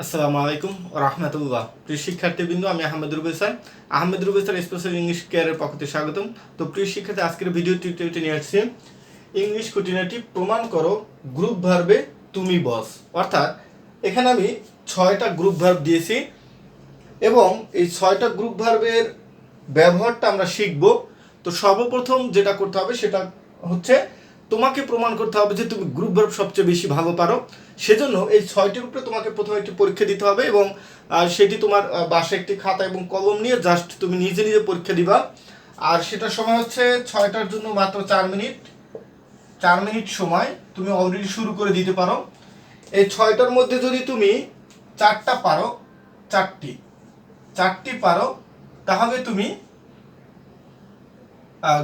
আসসালামু আলাইকুম ওয়া রাহমাতুল্লাহ। প্রিয় শিক্ষার্থীবৃন্দ, আমি Ahmed Rubel sir. Ahmed Rubel sir special English কেয়ারের পক্ষ থেকে স্বাগতম। তো প্রিয় শিক্ষার্থী, আজকের ভিডিও টিউটোরিয়ালটি নিয়ে আসছি ইংলিশ খুঁটিনাটি প্রমাণ করো গ্রুপ ভার্বে তুমি বস। অর্থাৎ এখানে আমি 6টা গ্রুপ ভার্ব দিয়েছি এবং এই 6টা গ্রুপ ভার্বের ব্যবহারটা আমরা শিখব। তো সর্বপ্রথম যেটা করতে হবে সেটা হচ্ছে তোমাকে প্রমাণ করতে হবে যে তুমি গ্রুপ ভার্ব সবচেয়ে বেশি ভালো পারো। সেজন্য এই 6টির উপরে তোমাকে প্রথমে একটি পরীক্ষা দিতে হবে এবং সেটি তোমার বাসায় একটি খাতা এবং কলম নিয়ে জাস্ট তুমি নিজে নিজে পরীক্ষা দিবা। আর সেটার সময় হচ্ছে 6টার জন্য মাত্র 4 মিনিট সময় তুমি অলরেডি শুরু করে দিতে পারো। এই 6টার মধ্যে যদি তুমি 4টা পারো, চারটি পারো, তাহলে তুমি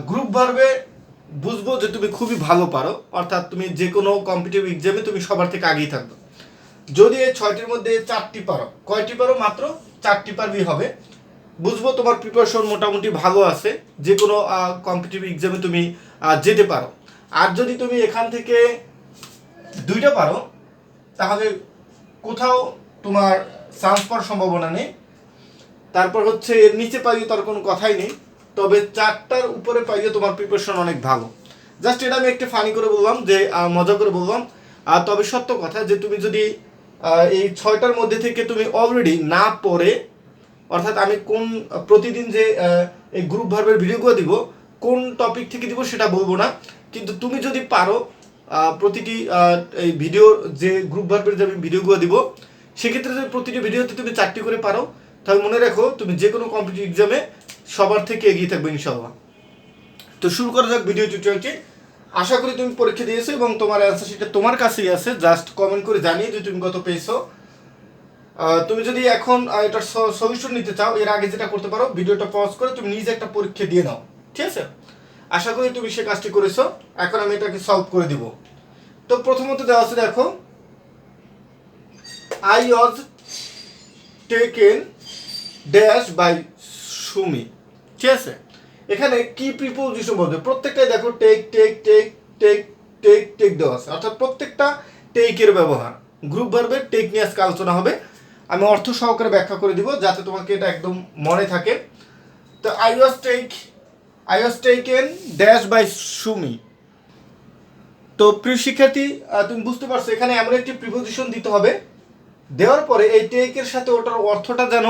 গ্রুপ ভার্বে বুঝবো যে তুমি খুবই ভালো পারো, অর্থাৎ তুমি যে কোনো কম্পিটিটিভ এক্সামে তুমি সবার থেকে আগেই থাকবে। যদি এই 6টির মধ্যে 4টি পারো, কয়টি পারো? মাত্র 4টি পারলেই হবে। বুঝবো তোমার প্রিপারেশন মোটামুটি ভালো আছে, যে কোনো কম্পিটিটিভ এক্সামে তুমি যেতে পারো। আর যদি তুমি এখান থেকে 2টা পারো, তাহলে কোথাও তোমার চান্স পাওয়ার সম্ভাবনা নেই। তারপর হচ্ছে এর নিচে পাইলে তার কোনো কথাই নেই, তবে 4টার উপরে পাইলে তোমার প্রিপারেশন অনেক ভালো। জাস্ট এটা আমি একটা ফানি করে বললাম, যে মজা করে বললাম। তবে সত্য কথা যে তুমি যদি এই 6টার মধ্যে থেকে তুমি অলরেডি না পড়ে, অর্থাৎ আমি কোন প্রতিদিন যে এই গ্রুপ ভার্বের ভিডিওগুলো দিব, কোন টপিক থেকে দিব সেটা বলবো না, কিন্তু তুমি যদি পারো প্রতিটি এই ভিডিও যে গ্রুপ ভার্বের যে আমি ভিডিওগুলো দিব, সেক্ষেত্রে যদি প্রতিটি ভিডিওতে তুমি 4টি করে পারো, তাহলে মনে রাখো তুমি যে কোনো কম্পিটিটিভ এক্সামে সবার থেকে এগিয়ে থাকবে ইনশাআল্লাহ। তো শুরু করা যাক ভিডিও টিউটোরিয়ালটি। আশা করি তুমি পরীক্ষা দিয়েছো এবং তোমার অ্যান্সার শিটটা তোমার কাছেই আছে। জাস্ট কমেন্ট করে জানিয়ে যে তুমি কত পেয়েছো। তুমি যদি এখন এটার সলিউশন নিতে চাও, এর আগে যেটা করতে পারো, ভিডিওটা পজ করে তুমি নিজে একটা পরীক্ষা দিয়ে নাও, ঠিক আছে? আশা করি তুমি সে কাজটি করেছো। এখন আমি এটাকে সলভ করে দিব। তো প্রথমত দেওয়া আছে, দেখো, I was taken dash by Sumi, ঠিক আছে? এখানে কি প্রিপোজিশন বলবে? প্রত্যেকটাই দেখো take take take take take take দেওয়া আছে, অর্থাৎ প্রত্যেকটা টেকের ব্যবহার। গ্রুপ ভার্বের টেক নিয়ে আজকে আলোচনা হবে। আমি অর্থ সহকারে ব্যাখ্যা করে দিব যাতে তোমাকে এটা একদম মনে থাকে। তো I was taken dash by Sumi. তো প্রিয় শিক্ষার্থী, তুমি বুঝতে পারছো এখানে এমন একটি প্রিপোজিশন দিতে হবে, দেওয়ার পরে এই টেকের সাথে ওটার অর্থটা যেন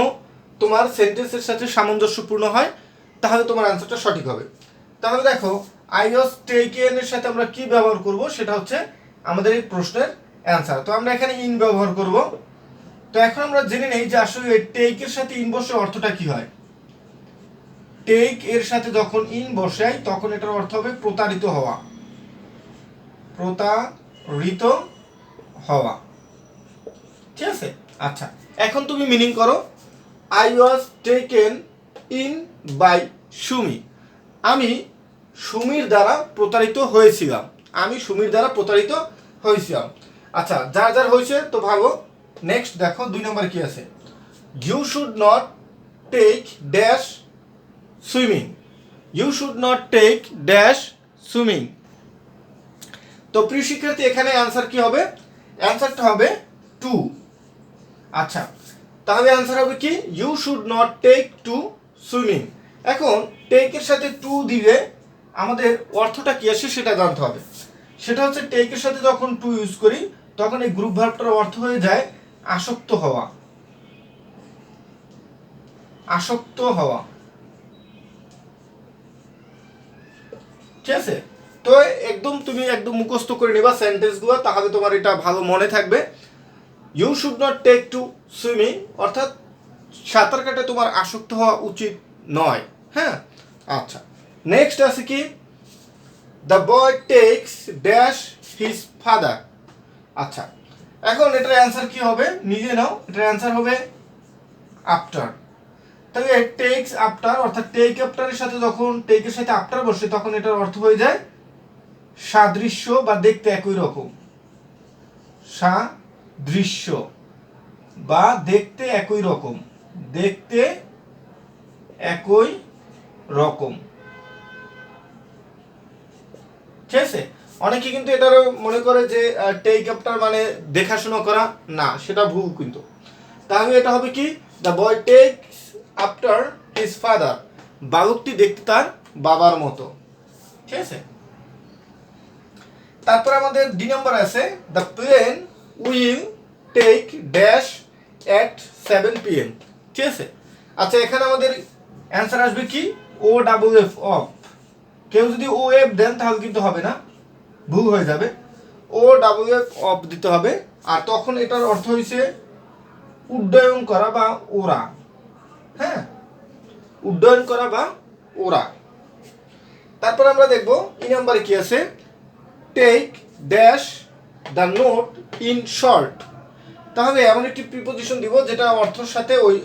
তোমার সেন্টেন্সের সাথে সামঞ্জস্যপূর্ণ হয়, তাহলে তোমার অ্যান্সারটা সঠিক হবে। তাহলে দেখো, আই ওয়াজ টেকেন এর সাথে আমরা কি ব্যবহার করব, সেটা হচ্ছে আমাদের এই প্রশ্নের অ্যান্সার। তো আমরা এখানে ইন ব্যবহার করব। তো এখন আমরা জেনে নেই যে আসলে টেক এর সাথে ইন বসে অর্থটা কি হয়। টেক এর সাথে যখন ইন বসাই তখন এটার অর্থ হবে প্রতারিত হওয়া, প্রতারিত হওয়া, ঠিক আছে? আচ্ছা, এখন তুমি মিনিং করো। I was taken in by Sumi. আমি সুমির দ্বারা প্রতারিত হয়েছিলাম। আমি সুমির দ্বারা প্রতারিত হয়েছিলাম। আচ্ছা, যার যার হয়েছে তো ভালো। নেক্সট দেখো 2 নম্বর কি আছে। You should not take dash swimming. You should not take dash swimming. তো প্রিয় শিক্ষার্থী, এখানে অ্যান্সার কি হবে? অ্যান্সারটা হবে টু। আচ্ছা, তাহলে অ্যান্সার হবে কি? You should not take to swimming. এখন টেকের সাথে টু দিলে আমাদের অর্থটা কি আসে সেটা জানতে হবে। সেটা হচ্ছে টেকের সাথে যখন টু ইউজ করি তখন এই গ্রুপ ভার্বটার অর্থ হয়ে যায় আসক্ত হওয়া, আসক্ত হওয়া, ঠিক আছে? তো তুমি একদম মুখস্থ করে নেবা সেন্টেন্সগুলো, তাহলে তোমার এটা ভালো মনে থাকবে। You should not take to swimming অর্থাৎ সাঁতার কাটে তোমার আসক্ত হওয়া উচিত নয়। হ্যাঁ, আচ্ছা। নেক্সট আছে কি? The boy tax dash his father. আচ্ছা, এখন এটার অ্যান্সার কি হবে? নিজে নাও। এটার অ্যান্সার হবে আফটার। তাহলে টেকস আফটার অর্থাৎ টেক আফটারের সাথে যখন টেকের সাথে আফটার বসে তখন এটার অর্থ হয়ে যায় সাদৃশ্য বা দেখতে একই রকম, সাদৃশ্য বা দেখতে একই রকম, দেখতে একই রকম, ঠিক আছে? অনেকে কিন্তু এটারও মনে করে যে টেক আফটার মানে দেখাশোনা করা, না, সেটা ভুল। কিন্তু তাহলে এটা হবে কি, the boy takes after his father, বালকটি দেখতে তার বাবার মতো। ঠিক আছে, তারপর আমাদের ডি নাম্বার আছে, the plane will take dash at 7 PM। ঠিক আছে, আচ্ছা এখানে আমাদের অ্যান্সার আসবে কি, ও ডাবল এফ অফ। কেউ যদি ও এফ দেন তাহলে কিন্তু হবে না, ভুল হয়ে যাবে, ও ডাবল এফ অফ দিতে হবে। আর তখন এটার অর্থ হয়েছে উড্ডয়ন করা বা ওরা। হ্যাঁ, উড্ডয়ন করা বা ওরা। তারপর আমরা দেখব ই নাম্বারে কি আছে, take dash the note in short. তাহলে এমন একটি প্রিপোজিশন দিব যেটা অর্থের সাথে ওই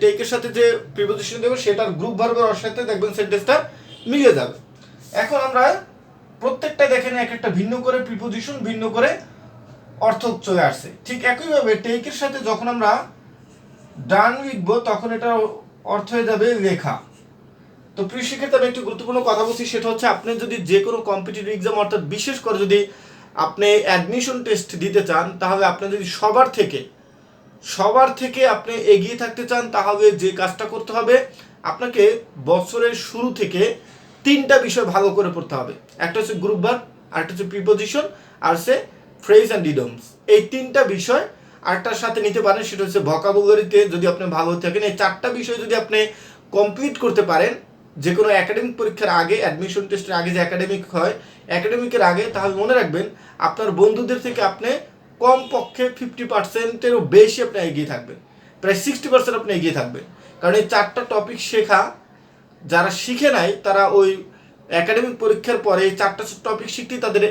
টেকের সাথে যে প্রিপোজিশন দেবো সেটার গ্রুপ ভার্বের সাথে দেখবেন সেন্টেন্সটা মিলে যাবে। এখন আমরা প্রত্যেকটা দেখেন এক একটা ভিন্ন করে প্রিপোজিশন, ভিন্ন করে অর্থ চলে আসছে। ঠিক একইভাবে টেকের সাথে যখন আমরা ডান লিখবো তখন এটা অর্থ হয়ে যাবে লেখা। তো প্রিয় শিক্ষার্থী, আমি একটু গুরুত্বপূর্ণ কথা বলছি, সেটা হচ্ছে আপনি যদি যে কোনো কম্পিটিটিভ এক্সাম অর্থাৎ বিশেষ করে যদি আপনি অ্যাডমিশন টেস্ট দিতে চান, তাহলে আপনি যদি সবার থেকে আপনি এগিয়ে থাকতে চান, তাহলে যে কাজটা করতে হবে, আপনাকে বছরের শুরু থেকে 3টা বিষয় ভালো করে পড়তে হবে। একটা হচ্ছে গ্রুপ ভার্ব, আরেকটা হচ্ছে প্রিপোজিশন, আর হচ্ছে ফ্রেজ অ্যান্ড ইডিয়মস। এই 3টা বিষয় আরেকটার সাথে নিতে পারেন, সেটা হচ্ছে ভোকাবুলারিতে যদি আপনি ভালো থাকেন। এই 4টা বিষয় যদি আপনি কমপ্লিট করতে পারেন যে কোনো একাডেমিক পরীক্ষার আগে, অ্যাডমিশন টেস্টের আগে যে একাডেমিক হয়, একাডেমিকের আগে, তাহলে মনে রাখবেন আপনার বন্ধুদের থেকে আপনি কমপক্ষে 50%-এরও বেশি আপনি এগিয়ে থাকবেন, প্রায় 60% আপনি এগিয়ে থাকবেন। কারণ এই 4টা টপিক শেখা, যারা শিখে নাই তারা ওই একাডেমিক পরীক্ষার পরে এই 4টা টপিক শিখতেই তাদের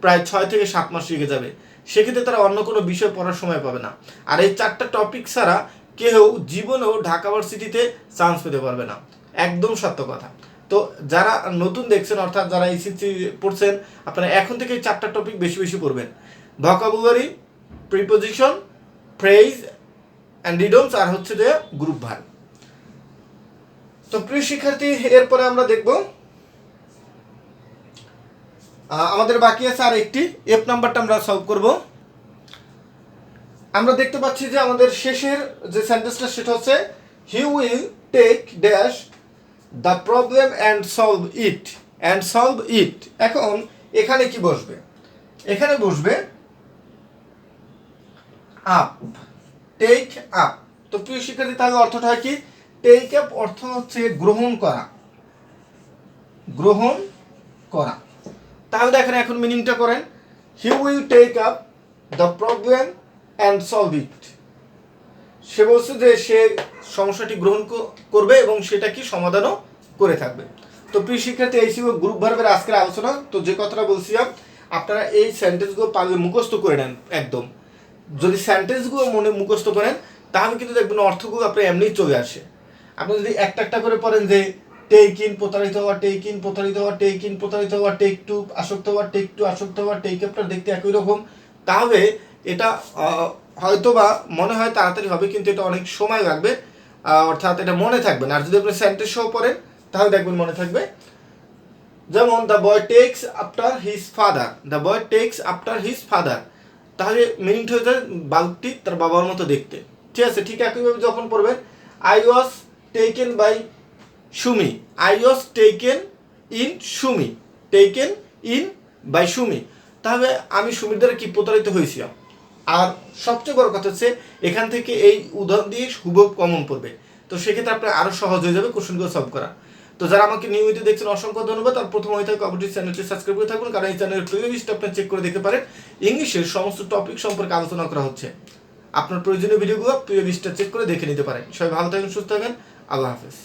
প্রায় 6 থেকে 7 মাস শিখে যাবে। সেক্ষেত্রে তারা অন্য কোনো বিষয় পড়ার সময় পাবে না। আর এই 4টা টপিক ছাড়া কেউ জীবনেও ঢাকা ভার্সিটিতে চান্স পেতে পারবে না, একদম সত্য কথা। তো যারা নতুন দেখছেন অর্থাৎ যারা এসএসসি পড়ছেন, আপনারা এখন থেকে 4টা টপিক বেশি বেশি পড়বেন, vocabulary, preposition, phrase and idioms, আর হচ্ছে যে গ্রুপ ভার্ব। তো প্রিয় শিক্ষার্থী, এরপরে আমরা দেখব আমাদের বাকি আছে আর একটি, এফ নাম্বারটা আমরা সলভ করব। আমরা দেখতে পাচ্ছি যে আমাদের শেষের যে সেন্টেন্সটা সেটা হচ্ছে he will take dash the problem and solve it. এখন এখানে কি বসবে, এখানে বসবে আপ, টেক আপ। তো প্রিয় শিক্ষার্থী, তাহলে অর্থটা হয় কি, টেক আপ অর্থ হচ্ছে গ্রহণ করা, গ্রহণ করা। তাহলে দেখেন এখন মিনিংটা করেন, he will take up the problem and solve it. সে বলছে যে সে সমস্যাটি গ্রহণ করবে এবং সেটা কি সমাধানও করে থাকবে। তো প্রিয় শিক্ষার্থী, এই ছিল গ্রুপ ভার্বের আজকের আলোচনা। তো যে কথাটা বলছিলাম, আপনারা এই সেন্টেন্সগুলো পারলে মুখস্থ করে নেন একদম। যদি সেন্টেন্সগুলো মনে মুখস্থ করেন তাহলে কিন্তু দেখবেন অর্থগুলো আপনার এমনিই চলে আসে। আপনি যদি একটা একটা করে পড়েন যে টেক ইন প্রতারিত হওয়া, টেক ইন প্রতারিত হওয়া, টেক ইন প্রতারিত হওয়া, টেক টু আসক্ত হওয়া, টেক টু আসক্ত হওয়া, টেক আপটা দেখতে একই রকম, তাহলে এটা হয়তো বা মনে হয় তাড়াতাড়ি হবে, কিন্তু এটা অনেক সময় লাগবে, অর্থাৎ এটা মনে থাকবে না। আর যদি আপনি সেন্টেন্স সহ পড়েন তাহলে দেখবেন মনে থাকবে। যেমন the boy takes after his father, the boy takes after his father, তাহলে মিনিংটা হয়ে যায় বালকটি তার বাবার মতো দেখতে। ঠিক আছে, ঠিক একইভাবে যখন পড়বেন I was taken by Sumi, I was taken in Sumi, taken in by Sumi, তাহলে আমি সুমির দ্বারা কি প্রতারিত হয়েছিলাম। আর সবচেয়ে বড় কথা হচ্ছে এখান থেকে এই উদাহরণ দিয়ে হুবহু কমন পড়বে। তো সেক্ষেত্রে আপনার আরও সহজ হয়ে যাবে কোশ্চেনগুলো সলভ করা। তো যারা আমাকে নিয়মিত দেখছেন অসংখ্য ধন্যবাদ। আর প্রথম হয়ে থাকে অবশ্যই চ্যানেলটি সাবস্ক্রাইব করে থাকুন, কারণ এই চ্যানেলের প্লেলিস্ট আপনার চেক করে দেখতে পারেন। ইংলিশের সমস্ত টপিক সম্পর্কে আলোচনা করা হচ্ছে। আপনার প্রয়োজনীয় ভিডিওগুলো প্লেলিস্টটা চেক করে দেখে নিতে পারেন। সবাই ভালো থাকেন, সুস্থ থাকেন, আল্লাহ হাফেজ।